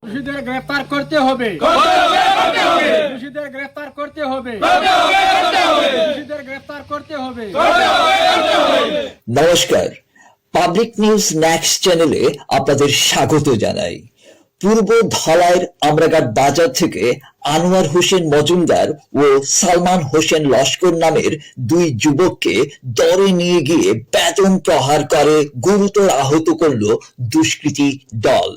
দোষীদের গ্রেফতার করতে হবে, দোষীদের গ্রেফতার করতে হবে, দোষীদের গ্রেফতার করতে হবে। নমস্কার, পাবলিক নিউজ নেক্সট চ্যানেলে আপনাদের স্বাগত জানাই। পূর্ব ধলাইয়ের আমরাঘাট বাজার থেকে আনোয়ার হোসেন মজুমদার ও সালমান হোসেন লস্কর নামের দুই যুবককে দরে নিয়ে গিয়ে বেদম প্রহার করে গুরুতর আহত করল দুষ্কৃতী দল।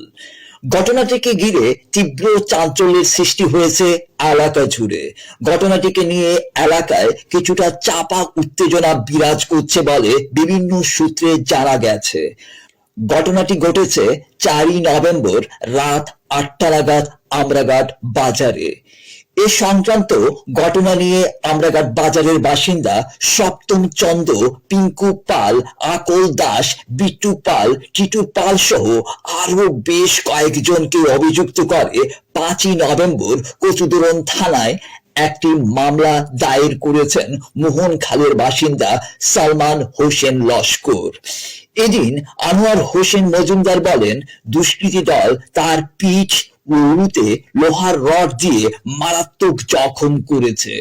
ঘটনাটিকে ঘিরে তীব্র চাঞ্চল্যের সৃষ্টি হয়েছে এলাকা জুড়ে। ঘটনাটিকে নিয়ে এলাকায় কিছুটা চাপা উত্তেজনা বিরাজ করছে বলে বিভিন্ন সূত্রে জানা গেছে। ঘটনাটি ঘটেছে 4ই নভেম্বর রাত 8টা নাগাদ আমরাঘাট বাজারে। এ সংক্রান্ত ঘটনা নিয়ে আমরাঘাট বাজারের বাসিন্দা সপ্তম চন্দ্র, পিঙ্কু পাল, আকল দাস, বিট্টু পাল, টিটু পাল সহ আরো বেশ কয়েকজনকে অভিযুক্ত করে 5ই নভেম্বর কচুদরন থানায় একটি মামলা দায়ের করেছেন মোহনখালের বাসিন্দা সালমান হোসেন লস্কর। এদিন আনোয়ার হোসেন মজুমদার বলেন, দুষ্কৃতী দল তার পিঠ ও উরুতে লোহার রড দিয়ে মারাত্মক জখম করেছে।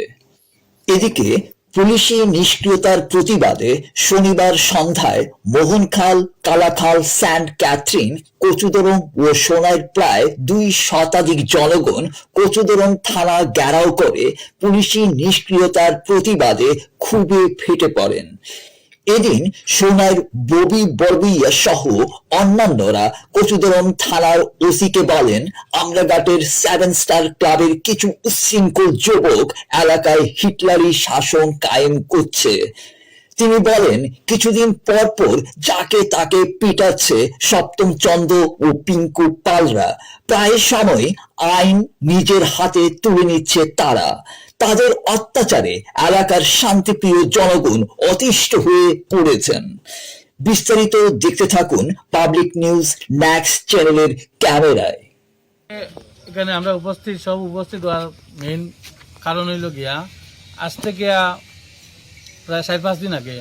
এদিকে পুলিশি নিষ্ক্রিয়তার প্রতিবাদে শনিবার সন্ধ্যায় মোহনখাল, কালাখাল, সেন্ট ক্যাথরিন, কচুদরম ও সোনাইর প্রায় 2 শতাধিক জনগণ কচুদরম থানা ঘেরাও করে পুলিশি নিষ্ক্রিয়তার প্রতিবাদে ক্ষোভে ফেটে পড়েন। এদিন সোনাইর ববি বরবিয়া সহ অন্যান্যরা কচুদরম থানার ওসিকে বলেন, আমরাঘাটের 7 স্টার ক্লাবের কিছু উচ্ছৃঙ্খল যুবক এলাকায় হিটলারি শাসন কায়েম করছে। তিনি বলেন, কিছুদিন পর পর যাকে তাকে পিটাচ্ছে সপ্তম চন্দ্র ও পিঙ্কু পালরা। প্রায় সময় আইন নিজের হাতে তুলে নিচ্ছে তারা। তাদের অত্যাচারে এলাকার শান্তিপ্রিয় জনগণ অতিষ্ঠ হয়ে পড়েছেন। বিস্তারিত দেখতে থাকুন পাবলিক নিউজ নেক্সট চ্যানেলের ক্যামেরায়। এখানে আমরা সব উপস্থিত হওয়ার মেইন কারণ হইল গিয়া, আজ থেকে প্রায় 4-5 দিন আগে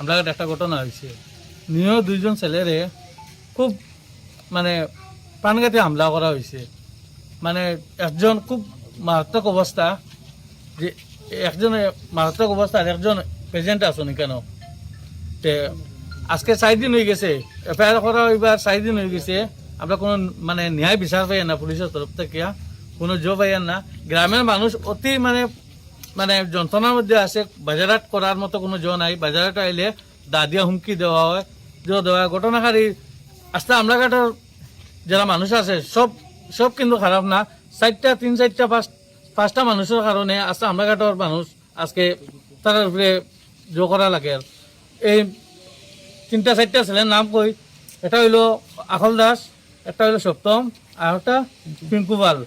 আমরা একটা ঘটনা হয়েছে। নিয়েও 2জন ছেলেরে খুব প্রাণঘাতী হামলা করা হয়েছে। একজন খুব মারাত্মক অবস্থা, যে একজনে মারাত্মক অবস্থা আর একজন প্রেজেন্ট আসুন কেন। আজকে 4 দিন হয়ে গেছে, এফআইআর করা এবার 4 দিন হয়ে গেছে। আমরা কোনো ন্যায় বিচার পাই না, পুলিশের তরফ থেকে কোনো জো পাই না। গ্রামের মানুষ অতি যন্ত্রণার মধ্যে আছে। বাজারহাট করার মতো কোনো জো নাই। বাজারহাট আইলে দা দিয়া হুমকি দেওয়া হয়, জো দেওয়া হয়। ঘটনাকারী আস্তে আমরাঘাটের যারা মানুষ আছে সব কিন্তু খারাপ না। 4টা 5টা মানুষের কারণে আজকে আমরাঘাটের মানুষ আজকে তার উপরে জো করা লাগে। এই 3-4টা ছেলের নাম কই, এটা হইলো আকল দাস, একটা হইলো সপ্তম, আর একটা পিঙ্কু পাল।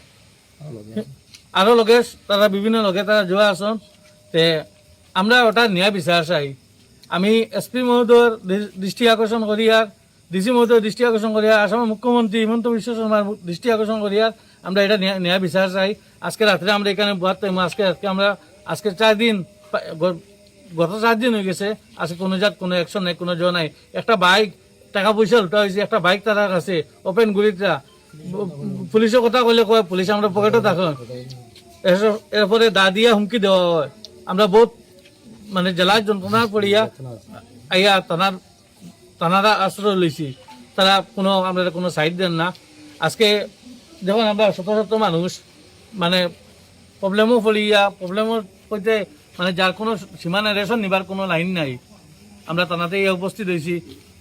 আরো লগে তারা বিভিন্ন লগে তারা জোয়া আসন। আমরা ওটা ন্যায় বিচার চাই। আমি এসপি মহোদয়ের দৃষ্টি আকর্ষণ করিয়ার, ডিসি মহোদয়ের দৃষ্টি আকর্ষণ করিয়ার, আসামের মুখ্যমন্ত্রী হিমন্ত বিশ্ব শর্মার দৃষ্টি আকর্ষণ করিয়ার আমরা এটা ন্যায় বিচার চাই। আজকে রাত্রে আমরা এখানে আজকে 4 দিন, গত 4 দিন হয়ে গেছে। আজকে কোনো অ্যাকশন নাই, কোনো জো নাই। একটা বাইক, টাকা পয়সা লুটা হয়েছে, একটা বাইক তারা কাছে ওপেন গুলিটা। পুলিশের কথা কইলে কয় পুলিশ আমরা পকেটে থাকুন। এরপরে দা দিয়া হুমকি দেওয়া হয়। আমরা বহুত জেলার যন্ত্রণার পড়িয়া আইয়া থানারা আশ্রয় লইছি। তারা আমরা কোনো সাইড দেন না। আজকে যখন আমরা শত মানুষ প্রবলেমও পড়িয়া, প্রবলেমের মধ্যে যার কোনো সীমানা রেশন নিবার কোনো লাইন নাই, আমরা থানাতে উপস্থিত হয়েছি।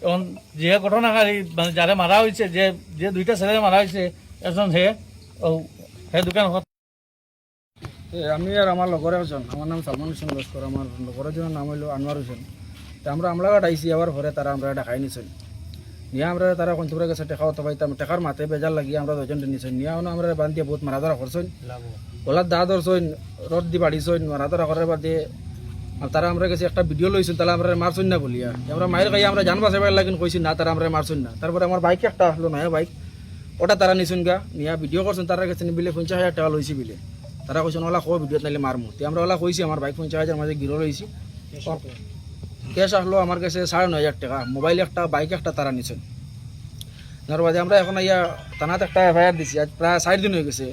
এবং যে ঘটনাকারী যারা মারা হয়েছে, যে 2টা ছেলে মারা হয়েছে, একজন হে দোকান। আমি আর আমার লগর একজন, আমার নাম সালমান হোসেন লস্কর, আমার লগর একজনের নাম হইল আনোয়ার হোসেন। আমরা আমলাঘাট আইসি, আবার ঘরে তারা আমরা দেখাই নিছেন নিয়ে আমরা তারা কন্ট্রোলের কাছে টেকা হতে পাইতাম। টেকার মাথে বেজার লাগিয়ে আমরা 2জন নিছেন নিয়ে আমরা বান্ধিয়ে বহুত মারাধরা করছেন, গলার দা ধরছেন, রড দিয়ে বাড়িছেন, মারাধরা করার বাদে তারা আমরা কাছে একটা ভিডিও লইছেন। তাহলে আমরা মারছেন না বলিয়া আমরা মায়ের গাই আমরা জান বাঁচাবার লাগিন কইছি না, তারা আমরা মারছেন না। তারপরে আমার বাইক একটা আসলো, নয়া বাইক, ওটা তারা নিছেন গা নিয়ে ভিডিও করছেন। তারা কাছে বিলে 50,000 টাকা লইছি বিলে। তারা কইছেন ওলা খো ভিডিওত নাইলে মারমু। আমরা ওলা কইছি আমার বাইক 50,000 মাঝে গিরো লইছি। ক্যাশ আসলো আমার কাছে 9,500 টাকা, মোবাইল একটা, বাইক একটা তারা নিছেন। নেওয়ার বাদে আমরা এখন ইয়া থানাতে একটা এফআইআর দিছি, আজ প্রায় 4 দিন হয়ে গেছে,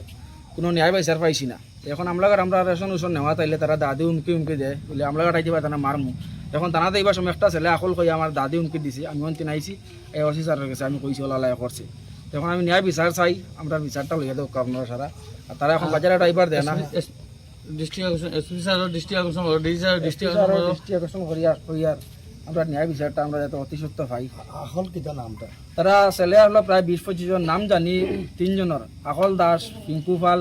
কোনো ন্যায় বিচার পাইছি না। এখন আমলাগার আমরা রেশন উশন নেওয়া তাইলে তারা দাদি উমকি দেয় বলে আমলাগার আইতে পারে তারা মারমু। এখন থানাতে এইবার সময় একটা ছেলে আকল কই আমার দাদি উমকি দিছি, আমি অন্তিন আইছি এই ওসি স্যারের কাছে, আমি কইছি ওলা করছে। এখন আমি ন্যায় বিচার চাই, আমরা বিচারটা লইয়া দেবো আপনারা সারা। আর তারা এখন বাজারে ড্রাইভার দেয় না, দৃষ্টি আকর্ষণ করিয়া আমরা ন্যায় বিচারটা আমরা যাতে অতি সত্য পাই। আসল কিতা নামটা? তারা ছেলে হলো প্রায় 20-25 জন, নাম জানি 3 জনের, আকল দাস, পিঙ্কু পাল,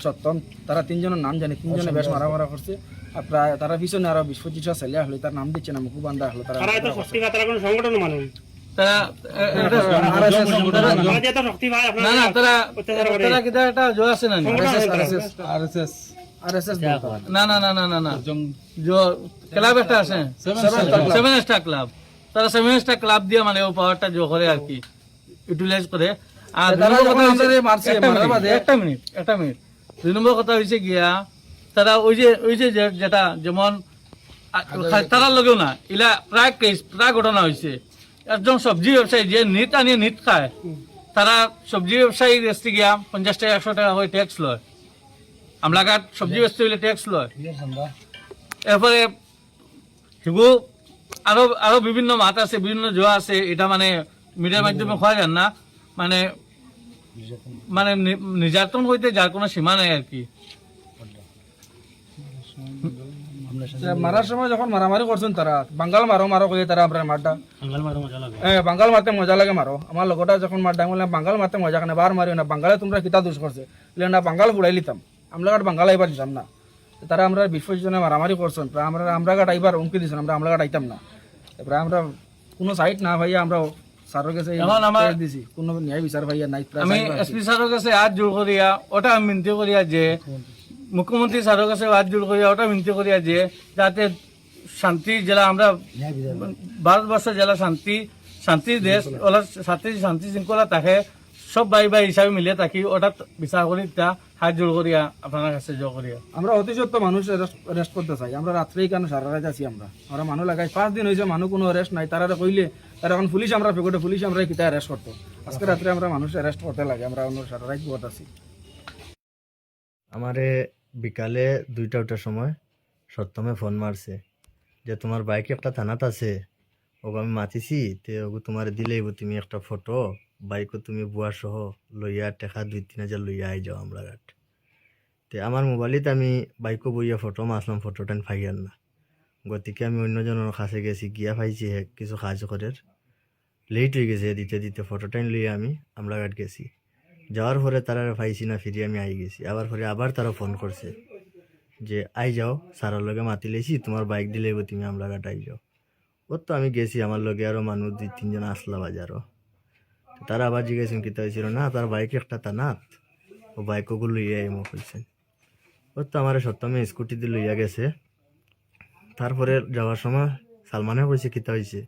সত্যম, তারা 3 জনের নাম জানি। 3 জনে বেশ মারা করছে। আর প্রায় তারা পিছনে আরো 20-25 ছেলে আসলো, তার নাম দিচ্ছে না, মুকু বান্ধা আসলো। তারা ক্লাব একটা আছে, 7 স্টার ক্লাব, তারা 7 স্টার ক্লাব দিয়ে মানে ও পাওয়ারটা জো করে আর কি, ইউটিলাইজ করে। আর একটা মিনিট 2 নম্বর কথা হয়েছে গিয়া তারা ওই যে যেটা যেমন তারার লগেও না, ইলা প্রায় ঘটনা হয়েছে। একজন সবজি ব্যবসায়ী যে নিট আনিয়ে নিট খায়, তারা সবজি ব্যবসায়ী রেস্টি গিয়া 50 টাকা 100 টাকা করে ট্যাক্স লয়। আমলাঘাট সবজি বেচতে হইলে ট্যাক্স লয়। এরপরে সেগুলো আরো বিভিন্ন মাত আছে, বিভিন্ন জোয়া আছে, এটা মানে মিডিয়ার মাধ্যমে খোয়া যান না, মানে নির্যাতন হইতে যার কোনো সীমা নাই আর কি। মারার সময় যখন মারামারি করছেন তারা বাঙ্গাল মারো কই তারা আপনার মারটা বাঙ্গাল মারতে মজা লাগে মারো। আমার লগটা যখন মারটা বললাম বাঙ্গাল মারতে মজা কেন, বার মারিও না, বাঙ্গালে তোমরা কিতা দোষ করছে বলে না, বাঙ্গাল ফুড়াই লিতাম, আমরা বাঙ্গাল আইবার দিতাম না। তারা আমরা 20-25 জনে মারামারি করছেন, আমরা গাট আইবার উমকি দিচ্ছেন, আমরা গাট আইতাম না। এরপরে আমরা কোনো সাইড না ভাইয়া আমরা স্যারের কাছে দিছি, কোনো ন্যায় বিচার ভাইয়া নাই। আমি এসপি স্যারের কাছে হাত জোর করিয়া ওটা আমি মিনতি করিয়া যে, মুখ্যমন্ত্রী স্যারের কাছে হাত জোর করিয়া ওটা মিনতি করিয়া যে যাতে শান্তি জেলা, আমরা ভারতবর্ষের জেলা শান্তি দেশ, ওলা শান্তি শৃঙ্খলা থাকে, সব ভাই হিসাবে মিলে থাকি, ওটা বিচার করি হাত জোর করিয়া আপনার কাছে জোর করিয়া। আমরা অতি সত্য মানুষ রেস্ট করতে চাই, আমরা রাত্রেই কেন সারা রাত আছি, আমরা মানুষ লাগাই 5 দিন হয়েছে মানুষ কোনো রেস্ট নাই। তারা কইলে তারা এখন পুলিশ আমরা পেগোটে পুলিশ আমরা কিতা রেস্ট করতো, আজকে রাত্রে আমরা মানুষ রেস্ট করতে লাগে, আমরা অন্য সারা রাত বহুত আছি। আমারে বিকালে 2টার সময় সত্যমে ফোন মারছে যে তোমার বাইক একটা থানাত আছে, ওকে আমি মাতিছি, তে ওগু তোমার দিলেই তুমি একটা ফটো বাইকও তুমি বুয়া সহ লইয়া টেকা 2-3 হাজার লইয়া আই যাও আমরা ঘাট। তে আমার মোবাইলত আমি বাইকও বইয়া ফটো মাসলাম, ফটোটা ফাইয়ার না, গতিকে আমি অন্যজনের কাছে গেছি, গিয়া পাইছি হে কিছু সাহায্য করার, লেট হয়ে গেছে দিতে ফটোটা লইয়া আমি আমরা ঘাট গেছি। যাওয়ার পরে তারা পাইছি না, ফিরে আমি আই গেছি। আবার তারা ফোন করছে যে আই যাও, সারার লগে মাতি লেছি, তোমার বাইক দিলেই তুমি আমরা ঘাট আই যাও। ও তো আমি গেছি, আমার লগে আরো মানুষ 2-3 জন আসলা বাজারও। তারা আবার জিজ্ঞাসা কিতা হয়েছিল, না তার বাইক একটা তানাত, ও বাইকগুলো লইয়া এমো কইছেন। ও তো আমার সত্যমে স্কুটিতে লইয়া গেছে। তারপরে যাওয়ার সময় সালমানে কইছে কিতা হয়েছে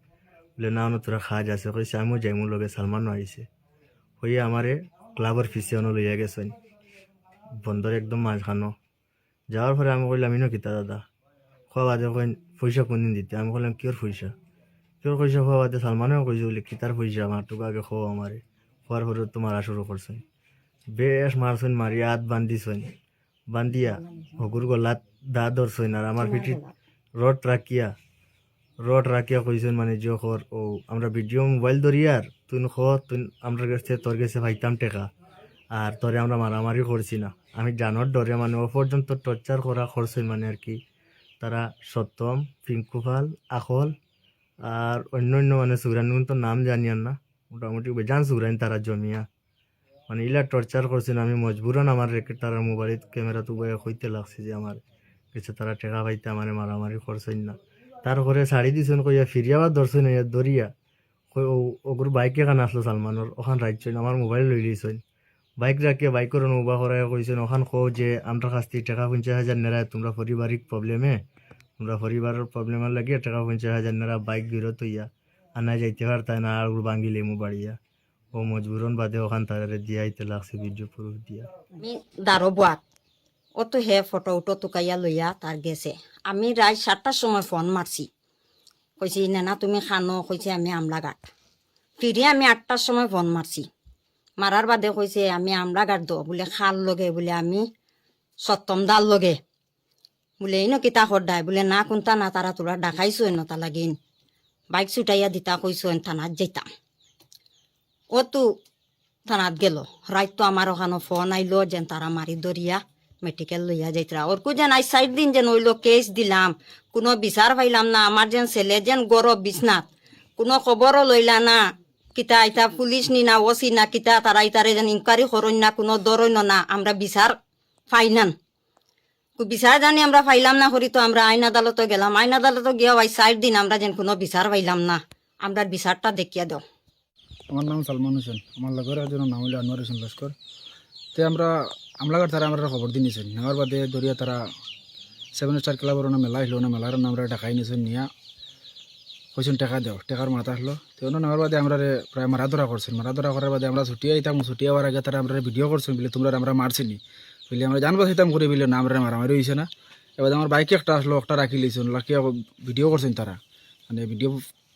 বলে, না তোরা খাজ আছে, কইছে আমিও যাইমুর লগে, সালমানও আইছে, হইয়া আমারে ক্লাবের ফিসে অন লইয়া গেছেন, বন্দর একদম মাঝখানো। যাওয়ার পরে আমি কইলাম ইনো কিতা দাদা, খোয়া বাদে কইন পয়সা কোনদিন দিতে, আমি কইলাম কিওর পয়সা খোয়া বাদে, সালমানেও কইছে বলে কিতার পয়সা, আমার টুকু আগে খোয়া আমারে, খোয়ার পরে তো মারা শুরু করছেন, বেশ মারছেন, মারিয়া হাত বান্ধিয়া হকুর গলাত দা ধরছেন, আর আমার পিঠিত রড রাখিয়া কইছেন মানে যে খর ও আমরা ভিডিও মোবাইল ধরিয়ার তুই তুই আমরা কাছে তোর কাছে পাইতাম টেকা, আর তোরে আমরা মারামারি করছি না, আমি জানোর ডরে মানে ও পর্যন্ত টর্চার করা করছেন মানে আর কি। তারা সত্যম, পিঙ্কু পাল, আকল আর অন্য মানে সুরান তো নাম জানিয়ান না, মোটামুটি বেজান সুরাইন তারা জমিয়া মানে ইলা টর্চার করছেন। আমি মজবুরন আমার রেখে তারা মোবাইলত ক্যামেরা তো বয়ে হইতে লাগছে যে আমার কাছে তারা টেকা পাইতে আমার মারামারি করছেন না। তারপরে শাড়ি দিছেন কইয়া ফিরিয়া আবার ধরছেন দরিয়া ওগুর বাইকে কান আসলো সালমানোর, ওখান রাখছেন, আমার মোবাইল লই লইছেন, বাইক রাখিয়া বাইকের অনুভব করাই কইছেন, ওখান কো যে আমরা কাছ থেকে টাকা 50,000 নেড়ায়, তোমরা পরিবারের প্রবলেমের লাগিয়ে টাকা 50,000 নেড়া বাইক বিরত হইয়া আনা যাইতে পারতায় না, আর ভাঙ্গি লেমু বাড়িয়া ও মজবুরন বাদে ওখান তারে দিয়াইতে লাগছে ভিডিও প্রুফ দিয়া। আমি দারো বুয়াত ও তো হে ফটো উটো টুকাইয়া লইয়া তার গেছে। আমি রাত 7টার সময় ফোন মারছি, কইছি নেনা তুমি খানো, কইছে আমি আমলাঘাট। ফিরে আমি 8টার সময় ফোন মারছি, মারার বাদে কইছে আমি আমরা গাড় দো বলে খাল লগে বলে আমি সপ্তম দাল লগে বলে এই কিতা খড্ডায় বলে না কোনটা না তারা তোরা ডাকাইছো নতা লাগিন বাইক ছুটাইয়া দিতা কইছো থানাত যেতাম। ও তো থানাত গেল, রাত তো আমার ওখানে ফোন আইলো যেন তারা মারি ধরিয়া মেডিকেল লইয়া যাইতরা। ওরকু যেন আই 4 দিন যেন হইলো কেস দিলাম, কোনো বিচার পাইলাম না। আমার যেন ছেলে যেন গরব বিছনাত, কোনো খবরও লইলা না। কিতা ইতা পুলিশ নি না ওসি না কিতা তারা ইতারে যেন ইনকোয়ারি করইন না, কোনো দরইন না। আমরা বিচার ফাইনান বিচার জানি আমরা পাইলাম না করি তো আমরা আইন আদালতে গেলাম। আইন আদালতে গিয়ে ভাই 4 দিন আমরা যেন কোনো বিচার পাইলাম না। আমরা বিচারটা দেখিয়া দাও। আমার নাম সালমান হোসেন, আমার লগর একজনের নাম হইল আনোয়ার হোসেন লস্কর। তো আমরা আমলাঘাট তারা আমরা খবর দিয়ে নিয়েছেন, নেওয়ার বাদে দরিয়া তারা 7 স্টার ক্লাবের না মেলা আসলো, না মেলার আমরা ঢাকাই নিয়েছেন নিয়া কইছেন টাকা দেও, টাকার মাথা আসলো। তো নেওয়ার বাদে আমরা প্রায় মারাধরা করছেন। মারাধরা করার বাদে আমরা ছুটি আইতাম, ছুটি হওয়ার আগে তারা আমরা ভিডিও করছেন বলে তোমরা আমরা মারছিনি বলে আমরা জানবো সেতাম করে বলে না আমরা মারামারি হয়েছে না। এবার আমার বাইকে একটা আসলো, একটা রাখি লিয়েছেন, রাখিয়া ভিডিও করছেন তারা, মানে ভিডিও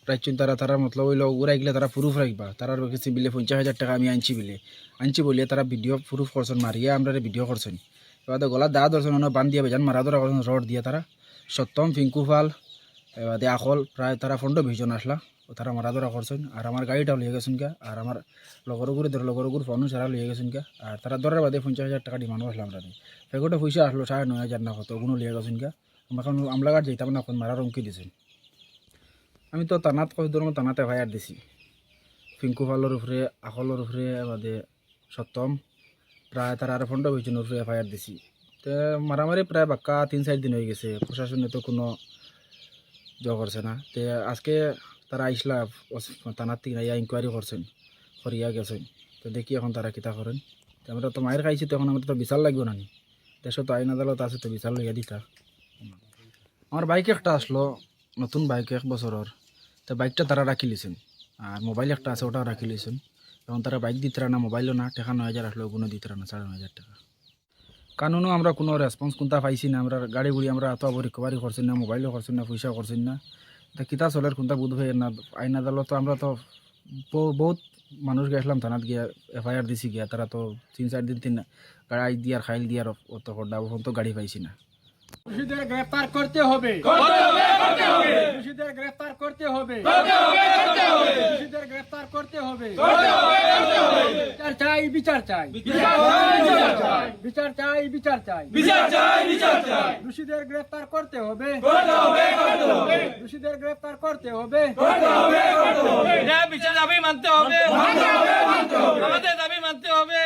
রাখছেন তারা। তারা মতলব হইলো উড়াই গেলে তারা প্রুফ রাখবা, তারা রেখেছি বলে 50,000 টাকা আমি আনছি বলে তারা ভিডিও প্রুফ করছেন, মারিয়া আমরা ভিডিও করছেন। এবার গলা দা ধরছেন, বান দিয়ে বেজান মারাধরা করছেন রড দিয়ে তারা। সত্যম, পিঙ্কু পাল, এবার আকল প্রায় তারা 15-20 জন আসলা, তারা মারাধরা করছেন। আর আমার গাড়িটাও লিয়ে গেছেন গা, আর আমার লগরগুর ফোনও সারা লিয়ে গেছেন গা। আর তারা ধরার বাদে 50,000 টাকা ডিমান্ডও আসলাম আমরা। ফেগোটা পয়সা আসলো 9,500 না কত, ওগুলো লিয়ে গেছেন গা। আমরা এখন আমলাঘাট যাইতাম না, এখন মারার হুমকি দিয়েছেন। আমি তো তানাত কই ধরুন তানাতে ফায়ার দিছি, পিঙ্কু পালের উপরে, আকলের উপরে, বাদে সত্যম প্রায় তারা আর 15-20 জনের উপরে ফায়ার দিছি। তো মারামারি প্রায় বাক্কা 3-4 দিন হয়ে গেছে, প্রশাসনে তো কোনো করছে না। তো আজকে তারা আইসলা থানার থেকে ইনকোয়ারি করছেন, করিয়া গেছেন। তো দেখি এখন তারা কিতা করেন। তো আমরা তো মায়ের খাইছি, তো এখন আমরা তো বিচার লাগবে না, দেশে তো আইন আদালত আছে, তো বিচার লইয়া দিতা। আমার বাইক একটা আসলো, নতুন বাইক 1 বছরের। তো বাইকটা তারা রাখি লিছেন, আর মোবাইল একটা আছে ওটাও রাখি লিছেন। এখন তারা বাইক দিতে না, মোবাইলও না, টাকা 9,000 আসলো, ওগুলো দিতে না 9,500 টাকা। কানুনও আমরা কোনো রেসপন্স কোনটা পাইছি না। আমরা গাড়ি গুড়ি আমরা এত রিকভারি করছেন না, মোবাইলও করছেন না, পয়সা করছেন না। তা কিতা চলের কোনটা বুধ হয়ে না। আইন আদালত আমরা তো বহুত মানুষ গেছিলাম থানাত গিয়া, FIR দিছি গিয়া। তারা তো 3-4 দিন গাড়ি দিয়ার খাইল দিয়ার অত করডা, তো গাড়ি পাইছি না। দোষীদের গ্রেফতার করতে হবে, দোষীদের গ্রেফতার করতে হবে, দোষীদের গ্রেফতার করতে হবে। বিচার চাই, বিচার চাই, বিচার চাই, বিচার চাই, দোষীদের গ্রেফতার করতে হবে, দোষীদের গ্রেফতার করতে হবে। বিচার দাবি মানতে হবে, আমাদের দাবি মানতে হবে।